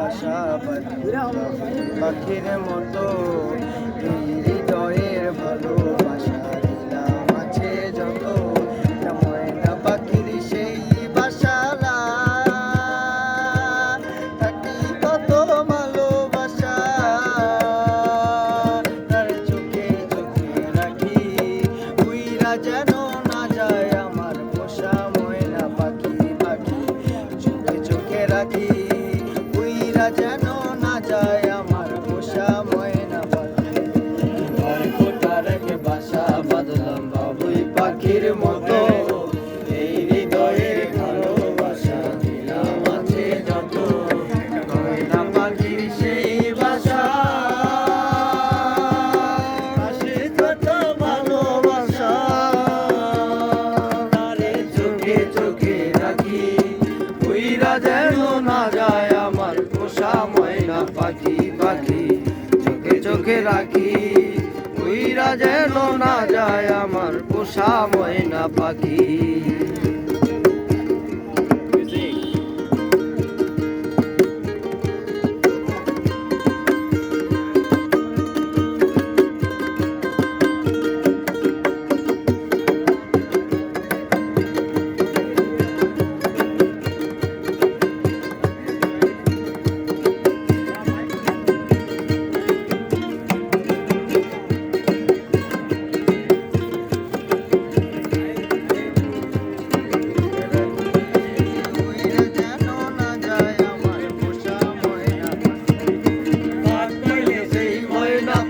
বাসা বাঁধি পাখির মতো এই হৃদয়ের ভালোবাসা দিলাম আছে যত ময়না পাখির সেই বাসালা থাকি কত ভালোবাসা তার চোখে চোখে রাখি উইরা যেন না যায় আমার পোষা ময়না পাখি পাখি চোখে চোখে রাখি উইরা যেন না যায় আমার পোষা ময়না পাখি আর কোথা রেখে বাসা বাঁধলাম বাবুই পাখির মতো এই হৃদয়ের ভালোবাসা দিলাম আছে যত ময়না পাখির সেই বাসা আসে কত ভালোবাসা তারে চোখে চোখে রাখি উইরা যেন না যায় আমার পোষা ময়না পাখি পাখি চোখে চোখে রাখি উইরা যেন না যায় আমার পোষা ময়না পাখি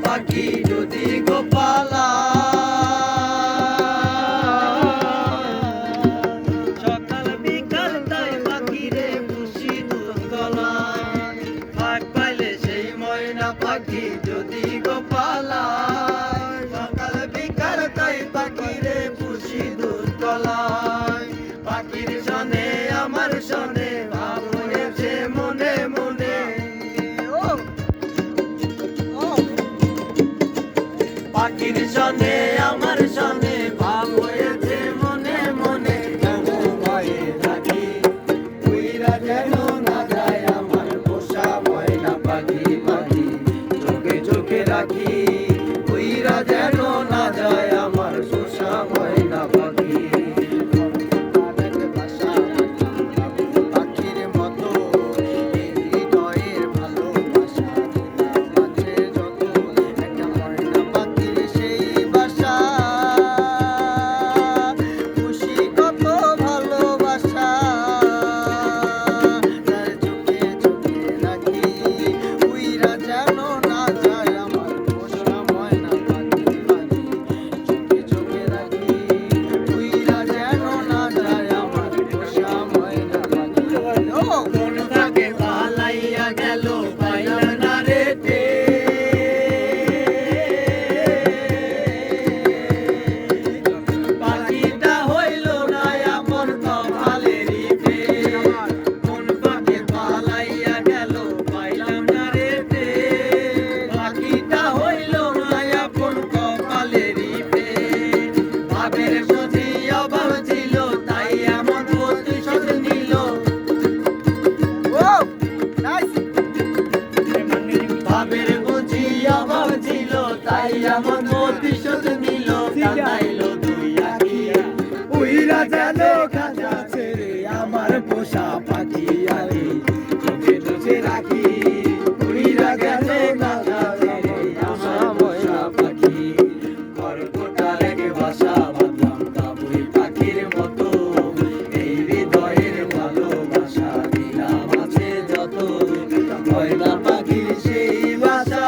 পাখি যদি গোপালা সকাল বিকাল তাই পাখিরে খুশি দুধ গলায় ফাঁক পাইলে সেই ময়না পাখি যদি গোপালা সকাল বিকাল তাই পাখিরে খুশি দুধ গলায় পাখির সনে আমার সনে ভাব হয়েছে মনে মনে পাখির সনে আমার সনে ভাব হয়েছে মনে মনে কেন ভয়ে থাকি উইরা যেন না যায় আমার পোষা ময়না পাখি পাখি চোখে চোখে রাখি উইরা যেন না যায় আমার পোষা ময়না পাখি পাখির মতো এই হৃদয়ের ভালোবাসা আছে যত একটা ময়না পাখির সেই বাসা খুশি কত ভালোবাসা তার চোখে চোখে রাখি উইরা যেন না যায় আমার পোষা ময়না পাখি পাখি চোখে চোখে রাখি উইরা যেন না যায় আমার পোষা ময়না পাখি কোন থাকে পালাইয়া গেল পাইলাম না রে পাখিটা হইল না এমন কপালেরই প্রেম কোন পাখি পালাইয়া গেল পাইলাম না রে পাখিটা হইল না এমন কপালেরই প্রেম ভাবের বুঝি অভাব ছিল তাই এমন প্রতিশোধ নিল ভাবের বুঝি অভাব ছিল তাই এমন প্রতিশোধ নিল কাঁদাইল দুই আখি উইরা যেন খাঁচা ছেড়ে আমার পোষা পাখি আলি চোখে চোখে রাখি উইরা গেল খাঁচা ছেড়ে আমার পোষা পাখি খড়খোটা রেখে বাসা বাঁধলাম বাবুই পাখির মতো এই হৃদয়ের ভালোবাসা দিলাম আছে যত ময়না পাখির সেই বাসা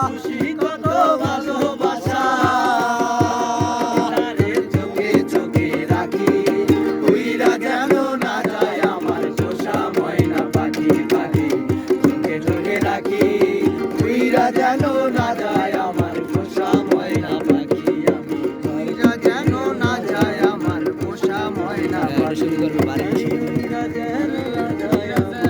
খুশি কত ভালোবাসা তারে চোখে চোখে রাখি উইরা যেন না যায় আমার পোষা ময়না পাখি পাখি চোখে চোখে রাখি উইরা যেন না যায় আমার পোষা ময়না পাখি আমি উইরা যেন না যায় আমার পোষা ময়না পাখি উইরা যেন না যায় আমার